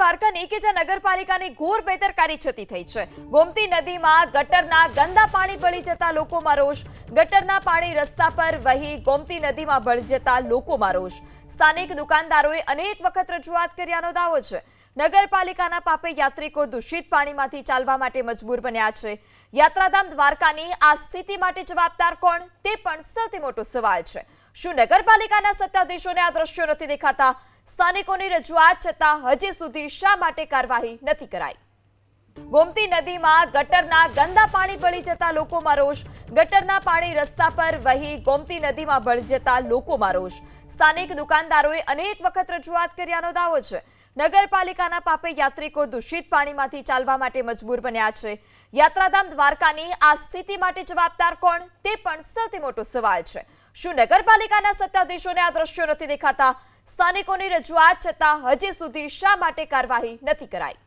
દ્વારકાની કે જ્યાં નગરપાલિકાની ઘોર બેદરકારી છતી થઈ છે। ગોમતી નદીમાં ગટરના ગંદા પાણી ભળી જતા લોકોમાં રોષ। ગટરના પાણી રસ્તા પર વહી ગોમતી નદીમાં ભળી જતા લોકોમાં રોષ। સ્થાનિક દુકાનદારોએ અનેક વખત રજૂઆત કર્યાનો દાવો છે। નગરપાલિકાના પાપે યાત્રિકો દૂષિત પાણીમાંથી ચાલવા માટે મજબૂર બન્યા છે। યાત્રાધામ દ્વારકાની આ સ્થિતિ માટે જવાબદાર કોણ તે પણ સૌથી મોટો સવાલ છે। શું નગરપાલિકાના સત્તાધીશોને આ દ્રશ્યો નથી દેખાતા? સ્થાનિકોની રજૂઆત છતાં હજી સુધી શા માટે કાર્યવાહી નથી કરાઈ? ગોમતી નદીમાં ગટરના ગંદા પાણી ભળી જતા લોકોમાં રોષ। ગટરના પાણી રસ્તા પર વહી ગોમતી નદીમાં ભળી જતા લોકોમાં રોષ। સ્થાનિક દુકાનદારોએ અનેક વખત રજૂઆત કર્યાનો દાવો છે। નગરપાલિકાના પાપે યાત્રિકો દૂષિત પાણીમાંથી ચાલવા માટે મજબૂર બન્યા છે। યાત્રાધામ દ્વારકાની આ સ્થિતિ માટે જવાબદાર કોણ તે પણ સૌથી મોટો સવાલ છે। શું નગરપાલિકાના સત્તાધીશોને આ દ્રશ્યો નથી દેખાતા? સ્થાનિકોની રજૂઆત છતાં હજી સુધી શા માટે કાર્યવાહી નથી કરાઈ?